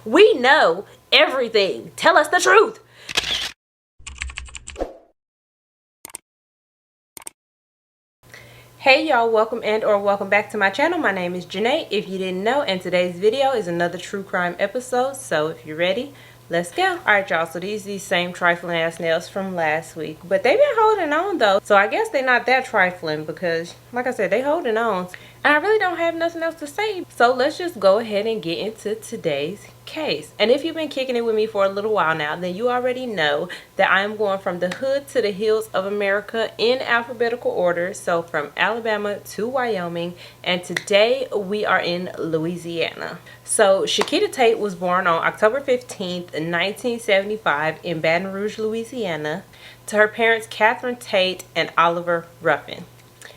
We know everything. Tell us the truth. Hey y'all, welcome and or welcome back to my channel. My name is Janae, if you didn't know, and today's video is another true crime episode. So if you're ready, let's go. Alright y'all, so these same trifling ass nails from last week, but they've been holding on though, so I guess they're not that trifling because like I said, they holding on, and I really don't have nothing else to say. So let's just go ahead and get into today's case. And if you've been kicking it with me for a little while now, then you already know that I am going from the hood to the hills of America in alphabetical order, so from Alabama to Wyoming, and today we are in Louisiana. So Chiquita Tate was born on October 15th, 1975 in Baton Rouge, Louisiana, to her parents Catherine Tate and Oliver Ruffin.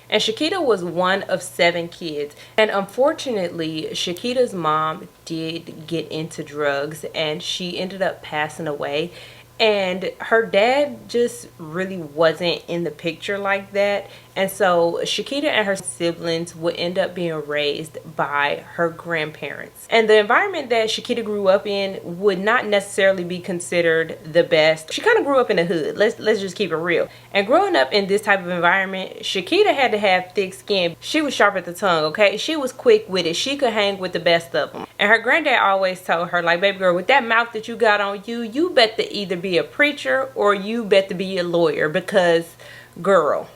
And Shakita was one of 7 kids. And unfortunately, Shakita's mom did get into drugs and she ended up passing away. And her dad just really wasn't in the picture like that. And so Shakita and her siblings would end up being raised by her grandparents. And the environment that Shakita grew up in would not necessarily be considered the best. She kind of grew up in the hood. Let's just keep it real. And growing up in this type of environment, Shakita had to have thick skin. She was sharp at the tongue, okay? She was quick with it. She could hang with the best of them. And her granddad always told her, like, baby girl, with that mouth that you got on you, you bet to either be a preacher or you bet to be a lawyer, because girl.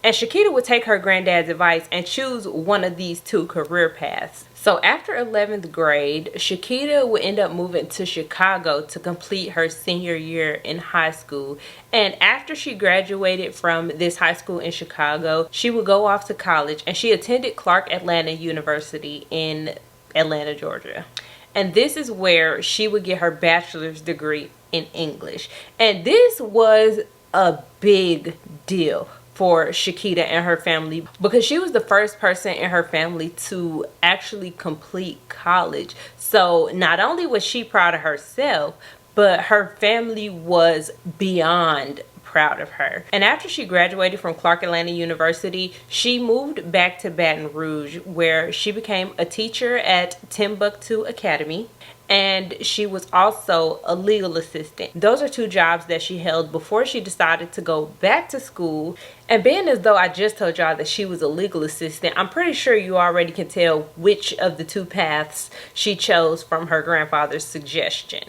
And Shakita would take her granddad's advice and choose one of these 2 career paths. So after 11th grade, Shakita would end up moving to Chicago to complete her senior year in high school. And after she graduated from this high school in Chicago, she would go off to college, and she attended Clark Atlanta University in Atlanta, Georgia. And this is where she would get her bachelor's degree in English. And this was a big deal for Shakita and her family, because she was the first person in her family to actually complete college. So not only was she proud of herself, but her family was beyond proud of her. And after she graduated from Clark Atlanta University, she moved back to Baton Rouge, where she became a teacher at Timbuktu Academy. And she was also a legal assistant. Those are 2 jobs that she held before she decided to go back to school. And being as though I just told y'all that she was a legal assistant, I'm pretty sure you already can tell which of the 2 paths she chose from her grandfather's suggestion.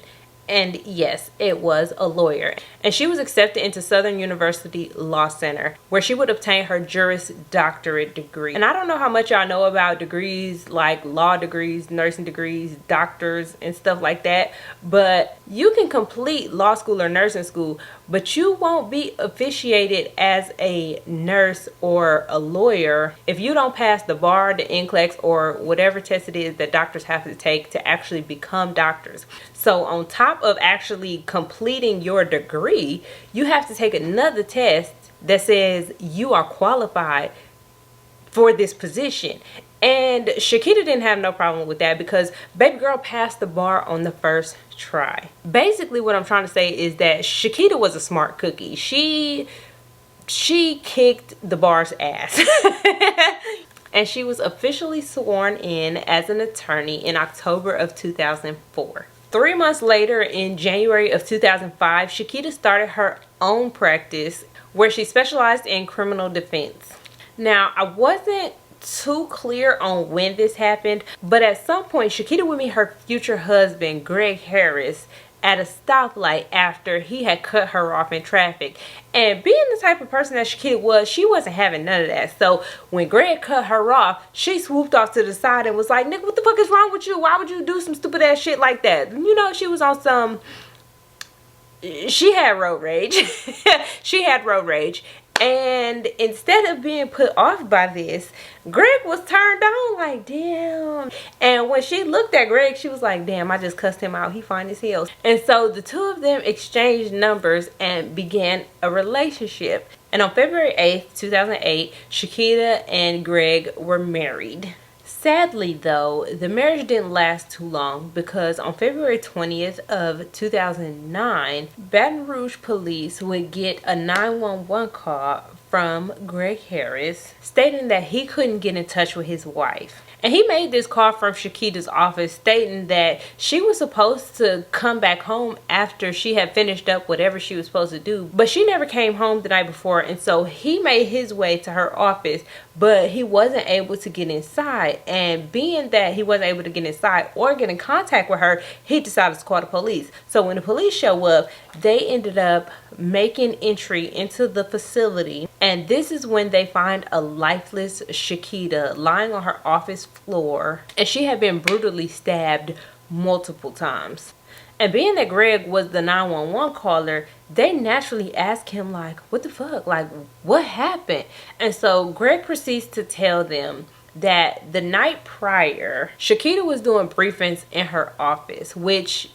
And yes, it was a lawyer. And she was accepted into Southern University Law Center, where she would obtain her Juris Doctorate degree. And I don't know how much y'all know about degrees like law degrees, nursing degrees, doctors, and stuff like that, but you can complete law school or nursing school, but you won't be officiated as a nurse or a lawyer if you don't pass the bar, the NCLEX, or whatever test it is that doctors have to take to actually become doctors. So on top of actually completing your degree, you have to take another test that says you are qualified for this position. And Shakita didn't have no problem with that, because baby girl passed the bar on the first try. Basically what I'm trying to say is that Shakita was a smart cookie. She kicked the bar's ass. And she was officially sworn in as an attorney in October of 2004. 3 months later, in January of 2005, Shakita started her own practice where she specialized in criminal defense. Now, I wasn't too clear on when this happened, but at some point, Shakita would meet her future husband, Greg Harris, at a stoplight after he had cut her off in traffic. And being the type of person that Shakita was, she wasn't having none of that. So when Greg cut her off, she swooped off to the side and was like, "Nick, what the fuck is wrong with you? Why would you do some stupid ass shit like that?" You know, she was on some... She had road rage. She had road rage. And instead of being put off by this, Greg was turned on, like, damn. And when she looked at Greg, she was like, damn, I just cussed him out. He fine as hell. And so the 2 of them exchanged numbers and began a relationship. And on February 8th, 2008, Shakita and Greg were married. Sadly though, the marriage didn't last too long, because on February 20th of 2009, Baton Rouge police would get a 911 call from Greg Harris stating that he couldn't get in touch with his wife. And he made this call from Shakita's office stating that she was supposed to come back home after she had finished up whatever she was supposed to do. But she never came home the night before. And so he made his way to her office, but he wasn't able to get inside. And being that he wasn't able to get inside or get in contact with her, he decided to call the police. So when the police show up, they ended up making entry into the facility. And this is when they find a lifeless Shakita lying on her office floor, and she had been brutally stabbed multiple times. And being that Greg was the 911 caller, they naturally asked him, like, what the fuck? Like, what happened? And so Greg proceeds to tell them that the night prior, Shakita was doing briefings in her office, which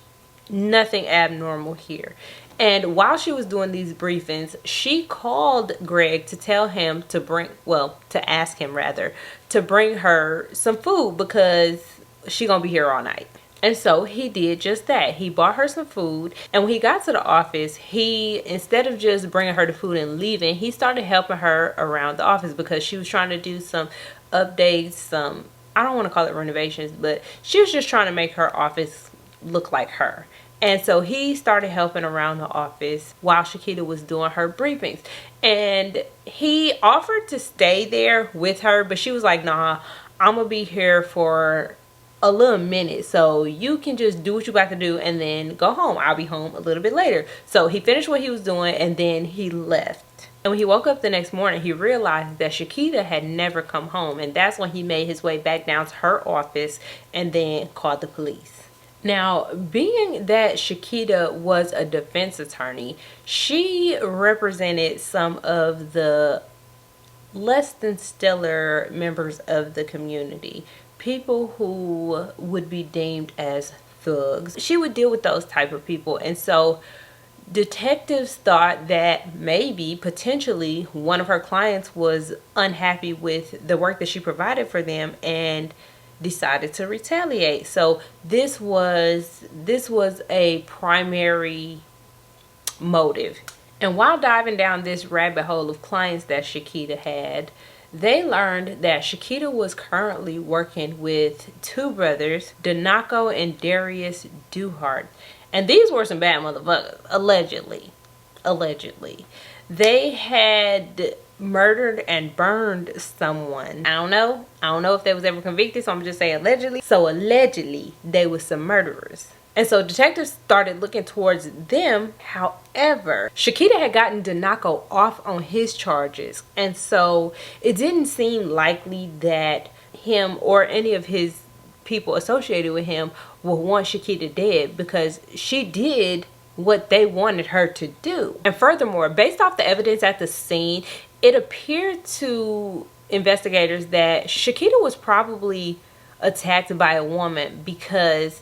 nothing abnormal here. And while she was doing these briefings, she called Greg to tell him to bring, well, to ask him rather, to bring her some food because she gonna be here all night. And so he did just that. He bought her some food. And when he got to the office, he, instead of just bringing her the food and leaving, he started helping her around the office because she was trying to do some updates, some, I don't want to call it renovations, but she was just trying to make her office look like her. And so he started helping around the office while Shakita was doing her briefings. And he offered to stay there with her, but she was like, nah, I'm going to be here for a little minute. So you can just do what you got to do and then go home. I'll be home a little bit later. So he finished what he was doing and then he left. And when he woke up the next morning, he realized that Shakita had never come home. And that's when he made his way back down to her office and then called the police. Now, being that Shakita was a defense attorney, she represented some of the less than stellar members of the community. People who would be deemed as thugs. She would deal with those type of people. And so detectives thought that maybe, potentially, one of her clients was unhappy with the work that she provided for them and decided to retaliate. So this was a primary motive. And while diving down this rabbit hole of clients that Shakita had, they learned that Shakita was currently working with two brothers, Donaco and Darius Duhart. And these were some bad motherfuckers, allegedly. They had murdered and burned someone. I don't know if they was ever convicted, so I'm just saying allegedly. So allegedly they were some murderers. And so detectives started looking towards them. However, Shakita had gotten Donaco off on his charges, and so it didn't seem likely that him or any of his people associated with him would want Shakita dead, because she did what they wanted her to do. And furthermore, based off the evidence at the scene, it appeared to investigators that Shakita was probably attacked by a woman, because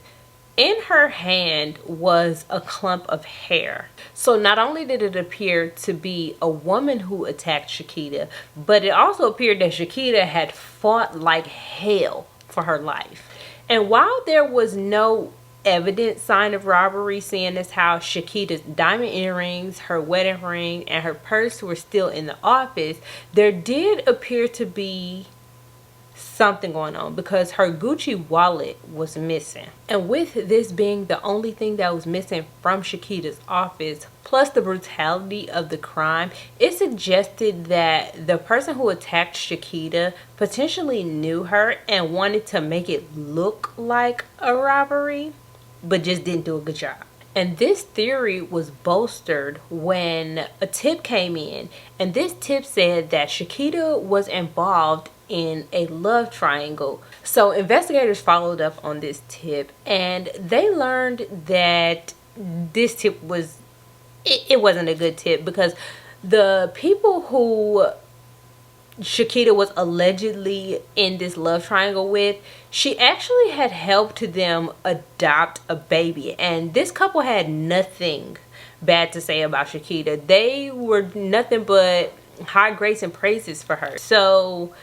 in her hand was a clump of hair. So not only did it appear to be a woman who attacked Shakita, but it also appeared that Shakita had fought like hell for her life. And while there was no evident sign of robbery, seeing as how Shakita's diamond earrings, her wedding ring, and her purse were still in the office, there did appear to be something going on, because her Gucci wallet was missing. And with this being the only thing that was missing from Shakita's office, plus the brutality of the crime, it suggested that the person who attacked Shakita potentially knew her and wanted to make it look like a robbery, but just didn't do a good job. And this theory was bolstered when a tip came in, and this tip said that Shakita was involved in a love triangle. So investigators followed up on this tip, and they learned that this tip was, it wasn't a good tip, because the people who Shakita was allegedly in this love triangle with, she actually had helped them adopt a baby. And this couple had nothing bad to say about Shakita. They were nothing but high grace and praises for her. So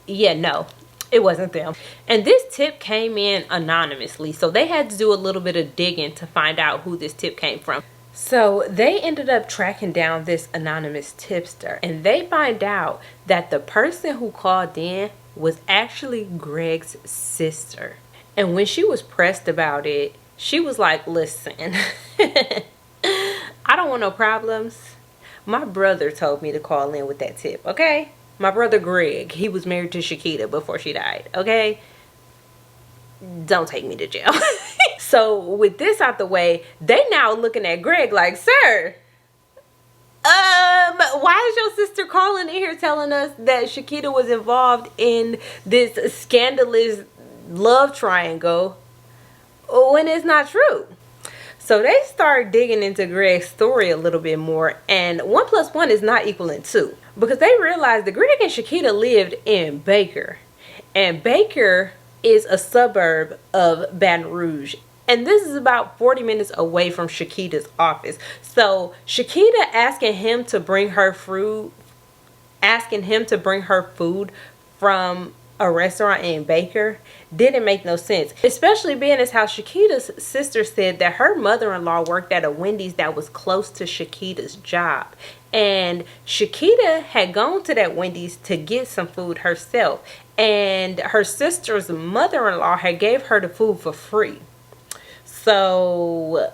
yeah, no, it wasn't them. And this tip came in anonymously, so they had to do a little bit of digging to find out who this tip came from. So they ended up tracking down this anonymous tipster, and they find out that the person who called in was actually Greg's sister. And when she was pressed about it, she was like, listen, I don't want no problems. My brother told me to call in with that tip, okay? My brother Greg, he was married to Shakita before she died, okay? Don't take me to jail. So with this out the way, they now looking at Greg like, sir, why is your sister calling in here telling us that Shakita was involved in this scandalous love triangle when it's not true? So they start digging into Greg's story a little bit more, and 1 + 1 is not equaling 2, because they realized that Greg and Shakita lived in Baker, and Baker is a suburb of Baton Rouge, and this is about 40 minutes away from Shakita's office. So Shakita asking him to bring her food from a restaurant in Baker didn't make no sense, especially being as how Shakita's sister said that her mother-in-law worked at a Wendy's that was close to Shakita's job, and Shakita had gone to that Wendy's to get some food herself, and her sister's mother-in-law had gave her the food for free. So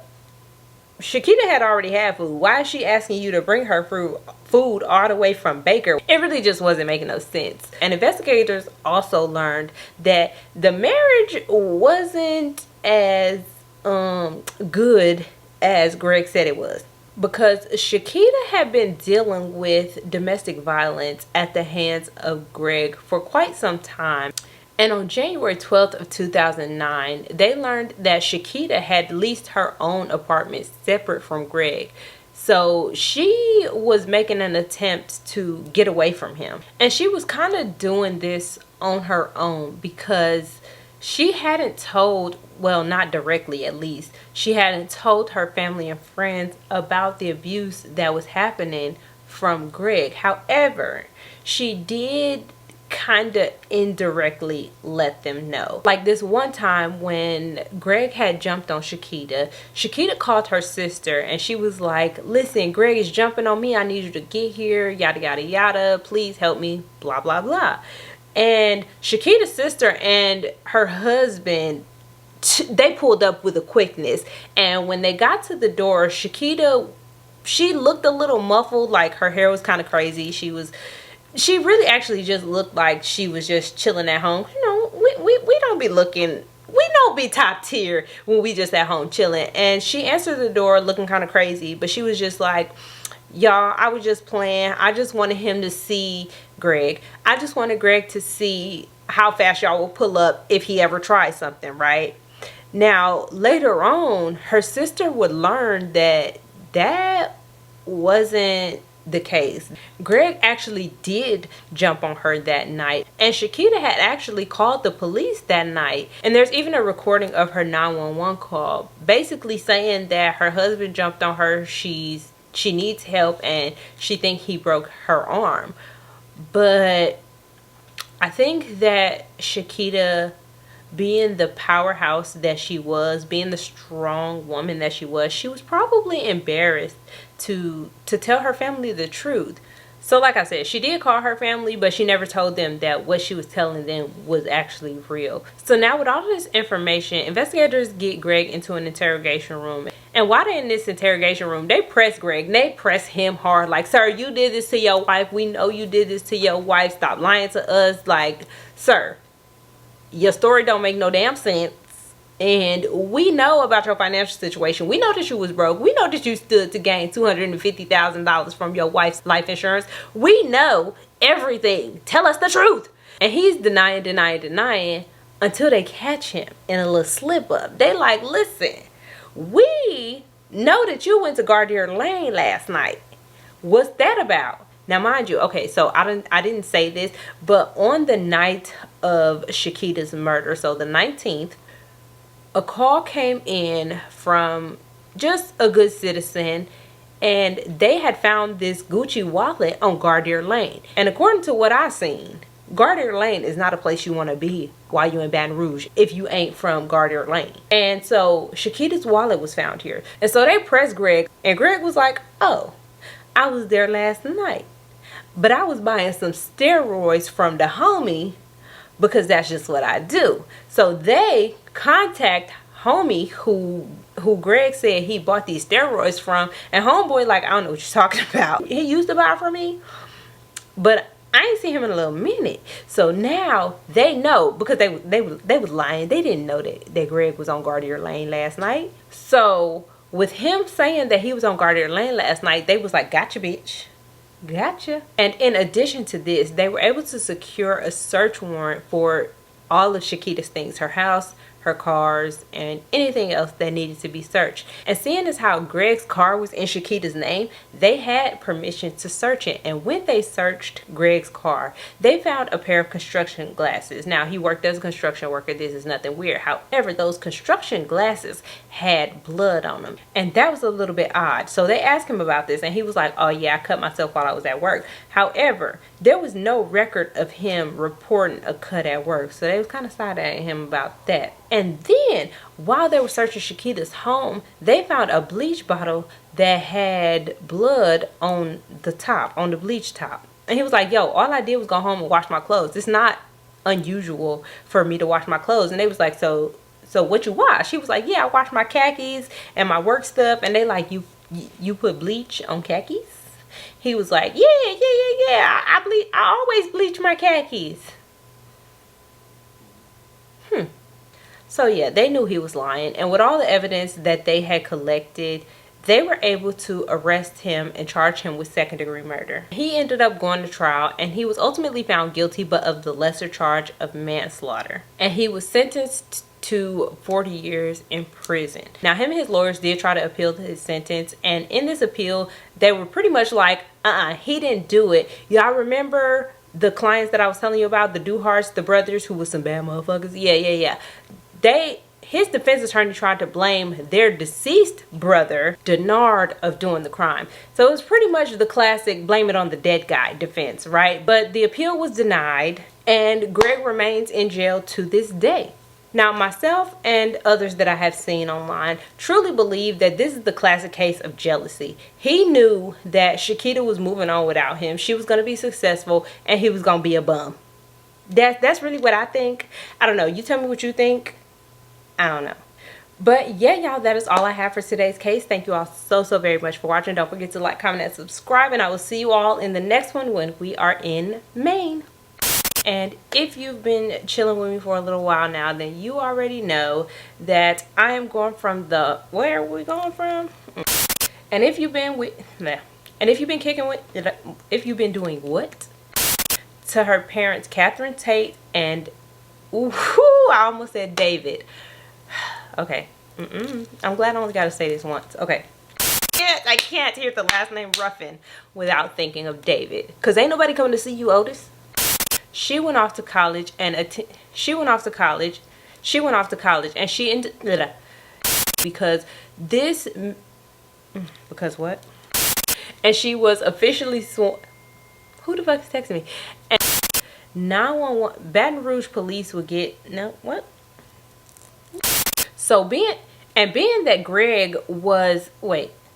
Shakita had already had food. Why is she asking you to bring her food all the way from Baker? It really just wasn't making no sense. And investigators also learned that the marriage wasn't as good as Greg said it was, because Shakita had been dealing with domestic violence at the hands of Greg for quite some time. And on January 12th of 2009, they learned that Shakita had leased her own apartment separate from Greg. So she was making an attempt to get away from him. And she was kind of doing this on her own, because she hadn't told, well, not directly at least, she hadn't told her family and friends about the abuse that was happening from Greg. However, she did kind of indirectly let them know. Like this one time when Greg had jumped on Shakita, Shakita called her sister and she was like, listen, Greg is jumping on me. I need you to get here, yada, yada, yada. Please help me, blah, blah, blah. And Shakita's sister and her husband, they pulled up with a quickness. And when they got to the door, Shakita, she looked a little muffled, like her hair was kind of crazy. She really actually just looked like she was just chilling at home. You know, we don't be looking, we don't be top tier when we just at home chilling. And she answered the door looking kind of crazy, but she was just like, y'all, I was just playing. I just wanted him to see Greg. I just wanted Greg to see how fast y'all will pull up if he ever tries something, right? Now, later on, her sister would learn that that wasn't the case. Greg actually did jump on her that night, and Shakita had actually called the police that night. And there's even a recording of her 911 call basically saying that her husband jumped on her, she needs help, and she thinks he broke her arm. But I think that Shakita, being the powerhouse that she was, being the strong woman that she was probably embarrassed to tell her family the truth. So like I said, she did call her family, but she never told them that what she was telling them was actually real. So now with all of this information, investigators get Greg into an interrogation room. And while they're in this interrogation room, they press Greg. They press him hard, like, sir, you did this to your wife. We know you did this to your wife. Stop lying to us. Like, sir, your story don't make no damn sense. And we know about your financial situation. We know that you was broke. We know that you stood to gain $250,000 from your wife's life insurance. We know everything. Tell us the truth. And he's denying until they catch him in a little slip up. They like, listen, we know that you went to Gardner Lane last night. What's that about? Now, mind you, okay, so I didn't say this, but on the night of Shakita's murder, so the 19th, a call came in from just a good citizen, and they had found this Gucci wallet on Gardner Lane. And according to what I seen, Gardner Lane is not a place you want to be while you're in Baton Rouge if you ain't from Gardner Lane. And so Shakita's wallet was found here. And so they pressed Greg, and Greg was like, oh, I was there last night, but I was buying some steroids from the homie because that's just what I do. So they contact homie who Greg said he bought these steroids from, and homeboy like, I don't know what you're talking about. He used to buy from me, but I ain't seen him in a little minute. So now they know, because they was lying. They didn't know that Greg was on Gardner Lane last night. So with him saying that he was on Gardner Lane last night, they was like, gotcha, bitch. Gotcha. And in addition to this, they were able to secure a search warrant for all of Shakita's things, her house, her cars, and anything else that needed to be searched. And seeing as how Greg's car was in Shakita's name, they had permission to search it. And when they searched Greg's car, they found a pair of construction glasses. Now, he worked as a construction worker. This is nothing weird. However, those construction glasses had blood on them, and that was a little bit odd. So they asked him about this, and he was like, oh yeah, I cut myself while I was at work. However, there was no record of him reporting a cut at work, so they was kind of side-eyeing him about that. And then while they were searching Shakita's home, they found a bleach bottle that had blood on the top, on the bleach top. And he was like, yo, all I did was go home and wash my clothes. It's not unusual for me to wash my clothes. And they was like, so what you wash? He was like, yeah, I wash my khakis and my work stuff. And they like, you put bleach on khakis? He was like, yeah. I always bleach my khakis. So yeah, they knew he was lying. And with all the evidence that they had collected, they were able to arrest him and charge him with second-degree murder. He ended up going to trial, and he was ultimately found guilty, but of the lesser charge of manslaughter. And he was sentenced to 40 years in prison. Now, him and his lawyers did try to appeal to his sentence, and in this appeal, they were pretty much like, he didn't do it. Y'all remember the clients that I was telling you about, the Duharts, the brothers, who was some bad motherfuckers? Yeah. His defense attorney tried to blame their deceased brother, Denard, of doing the crime. So it was pretty much the classic blame it on the dead guy defense, right? But the appeal was denied, and Greg remains in jail to this day. Now, myself and others that I have seen online truly believe that this is the classic case of jealousy. He knew that Shakita was moving on without him. She was going to be successful, and he was going to be a bum. That's really what I think. I don't know. You tell me what you think. I don't know. But yeah, y'all, that is all I have for today's case. Thank you all so very much for watching. Don't forget to like, comment, and subscribe. And I will see you all in the next one when we are in Maine. And if you've been chilling with me for a little while now, then you already know that I am going from the, where are we going from? And if you've been if you've been doing what? To her parents, Catherine Tate and, I almost said David. Okay. I'm glad I only got to say this once. Okay. I can't hear the last name Ruffin without thinking of David. Because ain't nobody coming to see you, Otis. She went off to college and she ended because what? And she was officially sworn. Who the fuck is texting me? And 911 Baton Rouge police would get So being that Greg was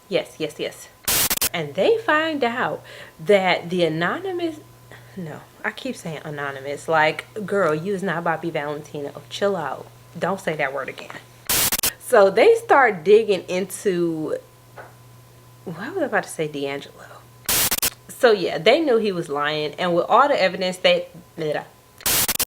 yes. And they find out that the anonymous, no, I keep saying anonymous, like, girl, you is not Bobby Valentino. Chill out. Don't say that word again. So they start digging into, what was I about to say, D'Angelo? So yeah, they knew he was lying, and with all the evidence